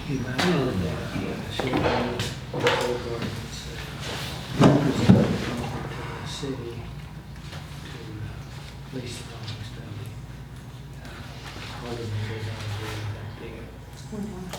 You might know that, she knows what the ordinance, representative offered to the city to lease the buildings to the, alderman did not agree with that deal.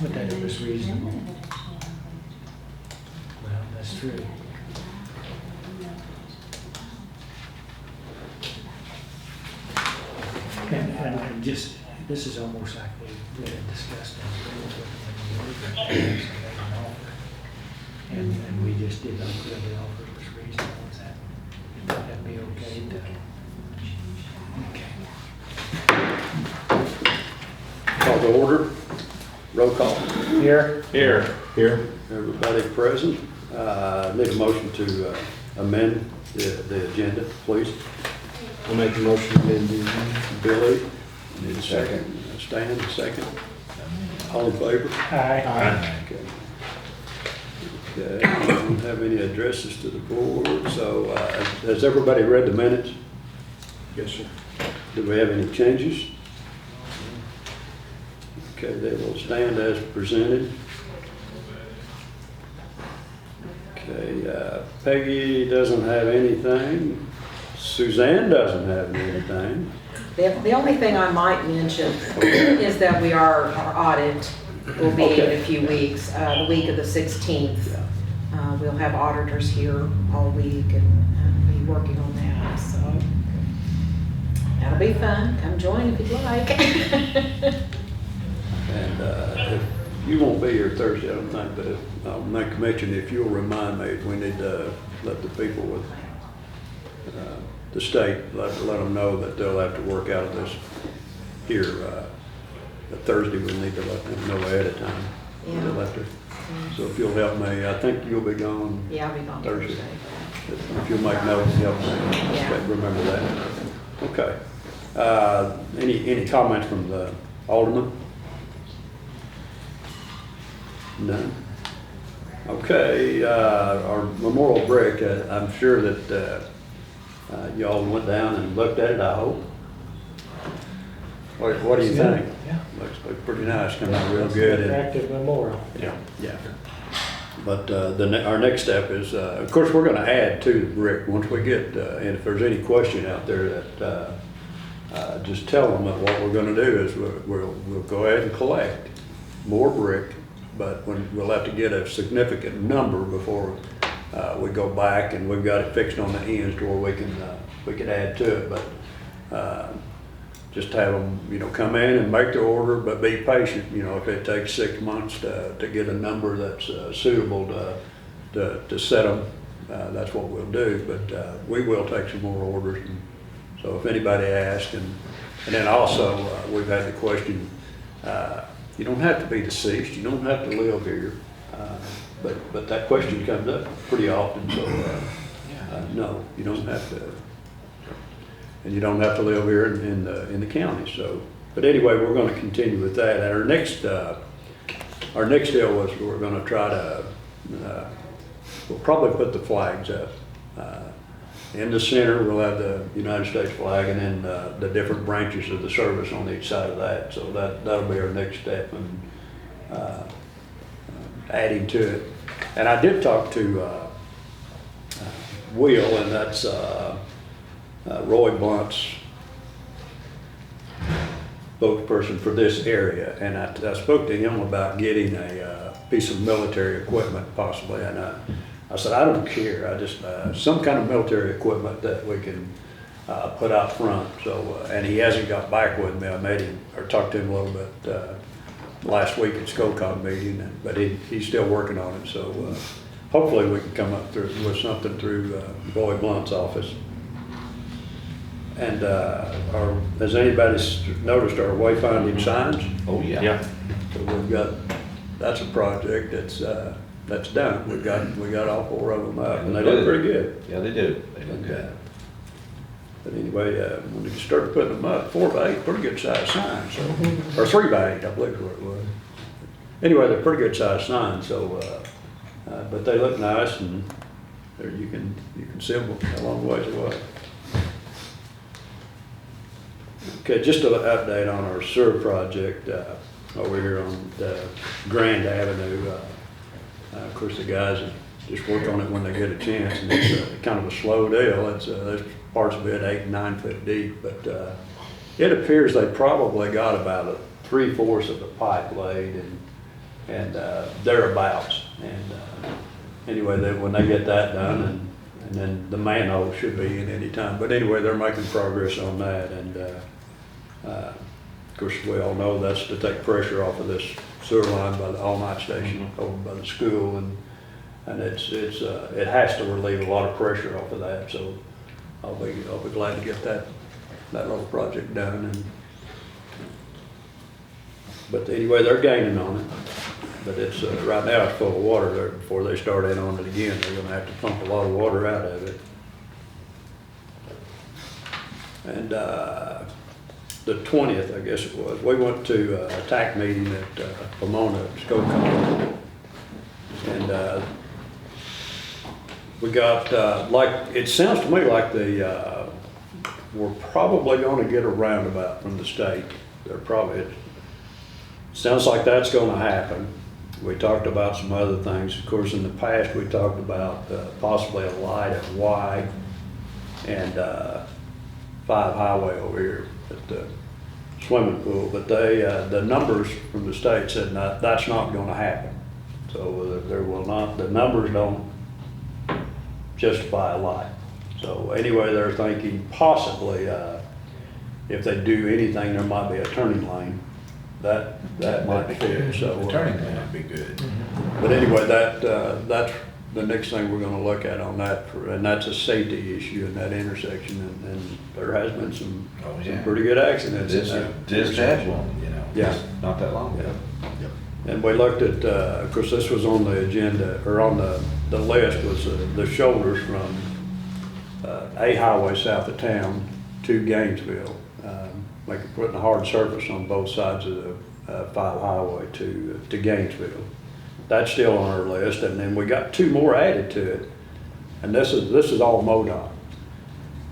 But that it was reasonable. Well, that's true. And just, this is almost like we had discussed in the rules with them, and the offer. And we just did not feel the offer was reasonable. Is that, would that be okay to? Okay. Call to order. Roll call. Here. Here. Everybody present. Need a motion to amend the agenda, please. I'll make a motion to amend the agenda. Billy, need a second. Stan, a second. All in favor? Aye. Okay. Okay, I don't have any addresses to the board, so has everybody read the minutes? Yes, sir. Do we have any changes? Okay, they will stand as presented. Okay, Peggy doesn't have anything. Suzanne doesn't have anything. The only thing I might mention is that our audit will be in a few weeks, the week of the 16th. We'll have auditors here all week and be working on that, so that'll be fun. Come join if you'd like. And if you won't be here Thursday, I don't think, but I'll make a mention, if you'll remind me, we need to let the people with the state, let them know that they'll have to work out of this here. Thursday, we need to let them know ahead of time. Yeah. They'll have to. So if you'll help me, I think you'll be gone. Yeah, I'll be gone Thursday. Thursday. If you'll make notes, help me. Yeah. Okay, remember that. Okay. Any comments from the alderman? None. Okay. Our memorial brick. I'm sure that y'all went down and looked at it. I hope. What do you think? Yeah. Looks pretty nice. Coming out real good. Attractive memorial. Yeah. But our next step is, of course, we're going to add to the brick once we get, and if there's any question out there that, just tell them that what we're going to do is we'll go ahead and collect more brick, but we'll have to get a significant number before we go back, and we've got it fixed on the ends to where we can add to it. But just have them, come in and make their order, but be patient. If it takes 6 months to get a number that's suitable to set them, that's what we'll do. But we will take some more orders. And so if anybody asks, and then also we've had the question, you don't have to be deceased, you don't have to live here, but that question comes up pretty often. So no, you don't have to. And you don't have to live here in the county. So, but anyway, we're going to continue with that. And our next deal was we're going to try to we'll probably put the flags up in the center. We'll have the United States flag, and then the different branches of the service on each side of that. So that'll be our next step and adding to it. And I did talk to Will, and that's. Roy Blunt's spokesperson for this area, and I spoke to him about getting a piece of military equipment possibly, and I said I don't care, I just some kind of military equipment that we can put out front. So and he hasn't got back with me. I made him or talked to him a little bit last week at SCOCOG meeting, but he's still working on it. So hopefully we can come up with something through Roy Blunt's office. And has anybody noticed our wayfinding signs? Oh, yeah. So that's a project that's done. We got all 4 of them up, and they look pretty good. Yeah, they do. They look good. But anyway, when we started putting them up, 4 by 8, pretty good sized signs. So, or 3 by 8, I believe is what it was. Anyway, they're pretty good sized signs. So, but they look nice, and you can see them a long ways away. Okay, just an update on our sewer project. over here on the Grand Avenue. Of course, the guys that just work on it when they get a chance, and it's kind of a slow deal. There's parts of it 8 and 9 foot deep, but it appears they probably got about 3/4 of the pipe laid and thereabouts. And anyway, when they get that done, and then the manhole should be in any time. But anyway, they're making progress on that, and of course, we all know that's to take pressure off of this sewer line by the all-night station over by the school, and it has to relieve a lot of pressure off of that. So I'll be glad to get that little project done. But anyway, they're gaining on it. But it's right now it's full of water there. Before they start in on it again, they're going to have to pump a lot of water out of it. And the 20th, I guess it was, we went to a TAC meeting at Pomona Scope Company. And we got, it sounds to me like we're probably going to get a roundabout from the state. Sounds like that's going to happen. We talked about some other things. Of course, in the past, we talked about possibly a light at Y and 5 Highway over here at the swimming pool. But the numbers from the state said that's not going to happen. So the numbers don't justify a light. So anyway, they're thinking possibly if they do anything, there might be a turning lane. That might be good. So The turning lane would be good. But anyway, that's the next thing we're going to look at on that, and that's a safety issue in that intersection. And there has been some pretty good accidents. Just had one, Yeah. not that long ago. And we looked at, of course, this was on the agenda, or on the list was the shoulders from A Highway south of town to Gainesville. Putting a hard surface on both sides of the 5 Highway to Gainesville. That's still on our list, and then we got 2 more added to it. And this is all MoDOT.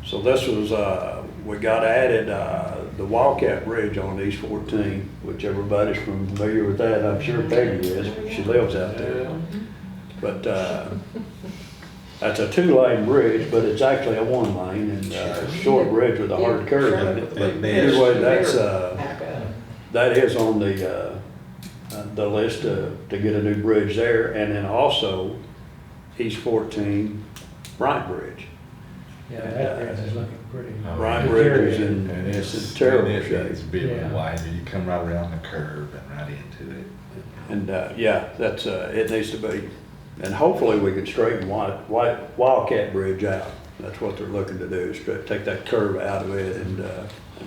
So this was, we got added the Wildcat Bridge on East 14, which everybody's familiar with that. I'm sure Peggy is. She lives out there. But that's a 2-lane bridge, but it's actually a 1-lane and a short bridge with a hard curve in it. But anyway, that is on the list to get a new bridge there, and then also East 14 Bryant Bridge. Yeah, that bridge is looking pretty. Bryant Bridge is in terrible shape. It's big and Yeah. wider. You come right around the curve and right into it. And that's it needs to be. And hopefully we can straighten Wildcat Bridge out. That's what they're looking to do, is take that curve out of it and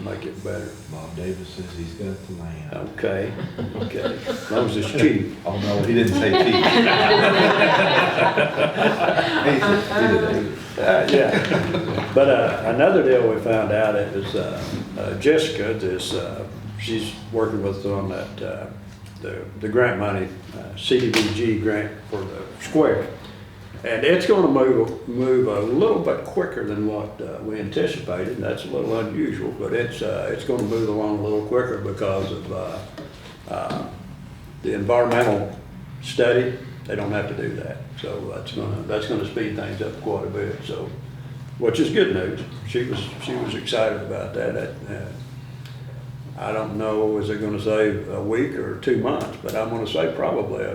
make it better. Bob Davis says he's got the land. Okay. As long as it's cheap. Oh, no, he didn't say cheap. Yeah. But another deal we found out, it was Jessica, she's working with on that, the grant money, CDBG grant for the square. And it's going to move a little bit quicker than what we anticipated. And that's a little unusual, but it's going to move along a little quicker because of the environmental study. They don't have to do that, so that's going to speed things up quite a bit. So, which is good news. She was excited about that. I don't know, is it going to say a week or 2 months, but I'm going to say probably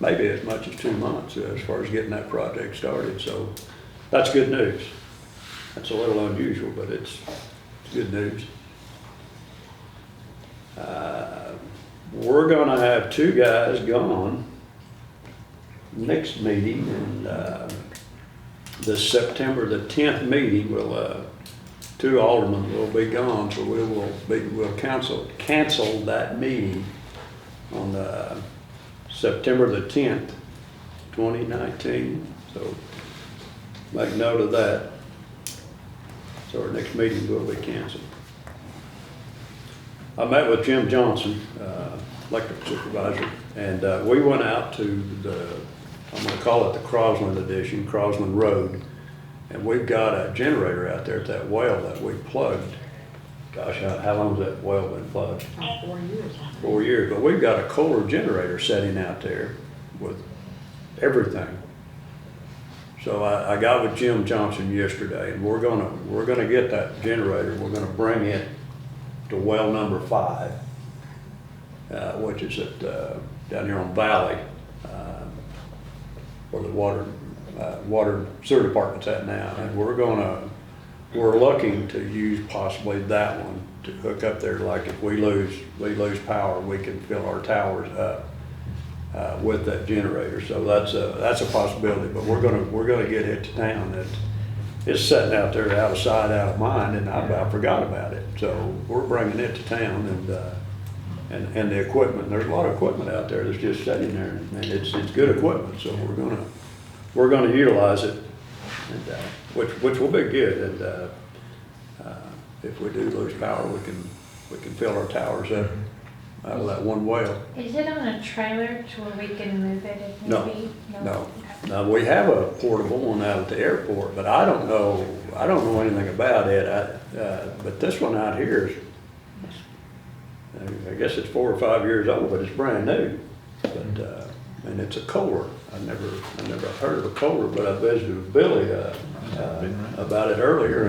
maybe as much as 2 months as far as getting that project started. So that's good news. That's a little unusual, but it's good news. We're going to have 2 guys gone next meeting, and the September the 10th meeting will 2 aldermen will be gone, so we'll cancel that meeting on September the 10th, 2019. So make note of that. So our next meeting will be canceled. I met with Jim Johnson, electric supervisor, and we went out to I'm going to call it the Crosland Edition, Crosland Road. And we've got a generator out there at that well that we plugged gosh, how long's that well been plugged? About 4 years. I think. 4 years, but we've got a Kohler generator sitting out there with everything. So I got with Jim Johnson yesterday, and we're gonna get that generator, we're gonna bring it to well number 5, which is at, down here on Valley, where the water sewer department's at now, and we're looking to use possibly that one to hook up there, like if we lose power, we can fill our towers up with that generator. So that's a possibility, but we're gonna get it to town. That it's sitting out there out of sight, out of mind, and I forgot about it. So we're bringing it to town, and the equipment, there's a lot of equipment out there that's just sitting there, and it's good equipment, so we're gonna utilize it, and which will be good. And if we do lose power, we can fill our towers up out of that one well. Is it on a trailer to where we can move it if No, need be? no. Now, we have a portable one out at the airport, but I don't know anything about it. But this one out here is, I guess it's 4 or 5 years old, but it's brand new. But, and it's a Kohler. I never heard of a Kohler, but I visited with Billy, about it earlier,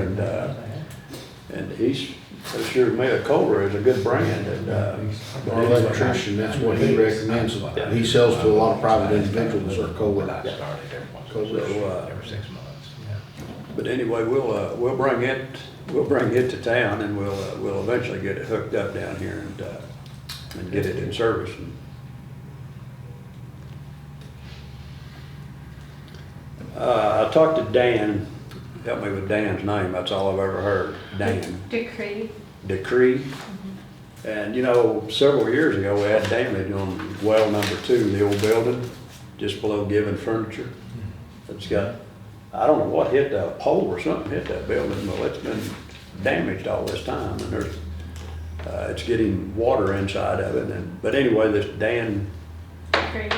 and he's assured me a Kohler is a good brand, and, Our electrician, that's what he recommends. He sells to a lot of private individuals or Kohler. So, Every 6 months. but anyway, we'll bring it to town, and we'll eventually get it hooked up down here and get it in service. I talked to Dan, help me with Dan's name, that's all I've ever heard, Dan. Decree. And several years ago, we had damage on well number 2, the old building, just below Given Furniture. It's got, I don't know what hit that, pole or something hit that building, but it's been damaged all this time, and there's, it's getting water inside of it, but anyway, this Dan, Decree.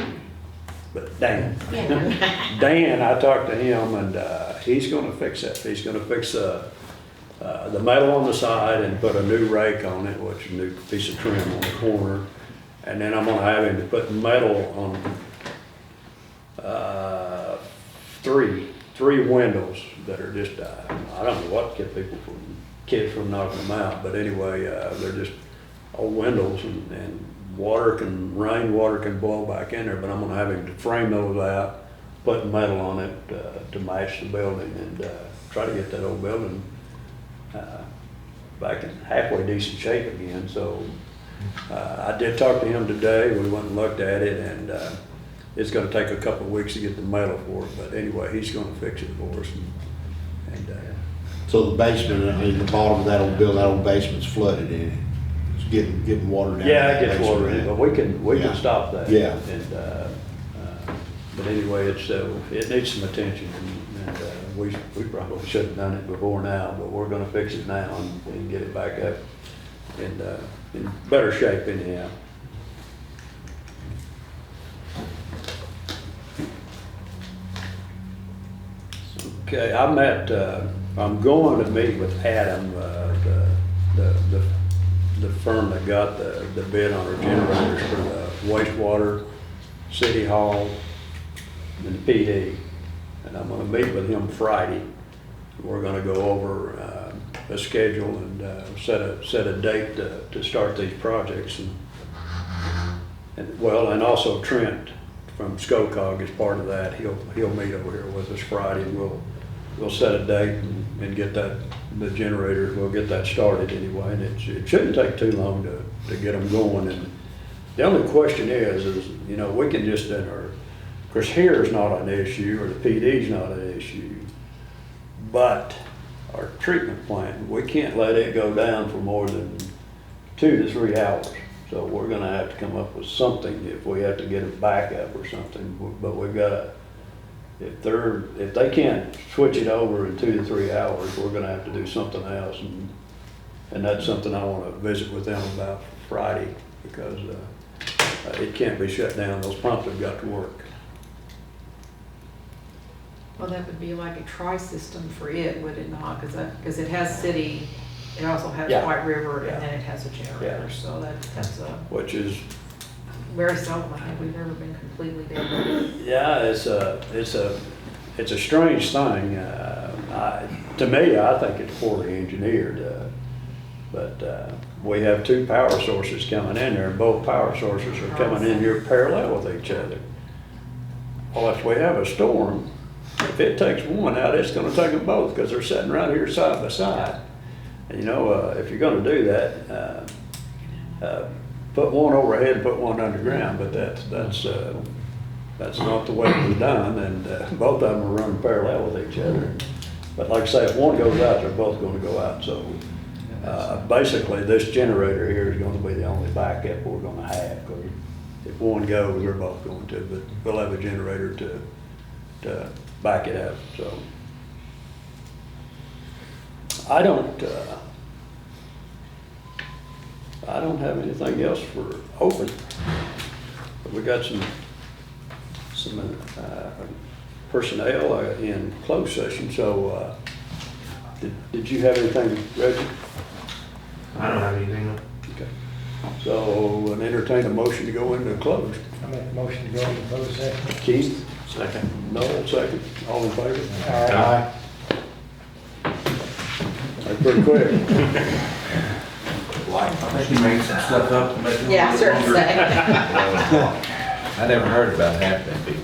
but Dan. Yeah. Dan, I talked to him, and he's gonna fix that. He's gonna fix the metal on the side and put a new rake on it, which is a new piece of trim on the corner. And then I'm gonna have him to put metal on three windows that are just, I don't know what kept kids from knocking them out, but anyway, they're just old windows, and rain water can blow back in there, but I'm gonna have him to frame those out, put metal on it to match the building, and try to get that old building back in halfway decent shape again. So I did talk to him today. We went and looked at it, and it's gonna take a couple of weeks to get the metal for it, but anyway, he's gonna fix it for us. And So the basement, I mean, the bottom of that old building, that old basement's flooded in it. It's getting water down. yeah, in it the gets water in it, basement. but we can Yeah. stop that. Yeah. And but anyway, it needs some attention, and we probably should have done it before now, but we're gonna fix it now and get it back up in better shape anyhow. Okay, I'm going to meet with Adam, the firm that got the bid on our generators for the wastewater, city hall, and the PD. And I'm gonna meet with him Friday. We're gonna go over a schedule and set a date to start these projects. And also Trent from SCOCOG is part of that. He'll meet over here with us Friday, and we'll set a date and get the generator, we'll get that started anyway. And it shouldn't take too long to get them going. And the only question is we can just of course, here is not an issue, or the PD's not an issue, but our treatment plant, we can't let it go down for more than 2 to 3 hours. So we're gonna have to come up with something if we have to get a backup or something. But we've got to, if they can't switch it over in 2 to 3 hours, we're gonna have to do something else. And that's something I wanna visit with them about Friday, because it can't be shut down. Those pumps have got to work. Well, that would be like a tri-system for it, would it not? Because it has city It also has Yeah. White River Yeah. and then it has a generator, Yeah. so that's which is, very seldom I think we've ever been completely down. yeah, it's a strange thing. To me, I think it's poorly engineered. But we have two power sources coming in there, and both power sources are coming in here parallel with each other. Well, if we have a storm, if it takes one out, it's gonna take them both, because they're sitting right here side by side. And, you know, if you're gonna do that, put one overhead, put one underground, but that's not the way it was done, and both of them are running parallel with each other. But like I say, if one goes out, they're both gonna go out, so basically, this generator here is gonna be the only backup we're gonna have, because if one goes, they're both going to, but we'll have a generator to back it up, so. I don't have anything else for open. But we got some personnel in closed session, so, did you have anything, Reggie? I don't have anything. Okay. So, an entertain a motion to go into closed. I make a motion to go into closed session. Keith? Second. Noel, second. All in favor? Aye. That's pretty quick. I think you made some stuff up to make it. Yeah, certainly. I never heard about half that big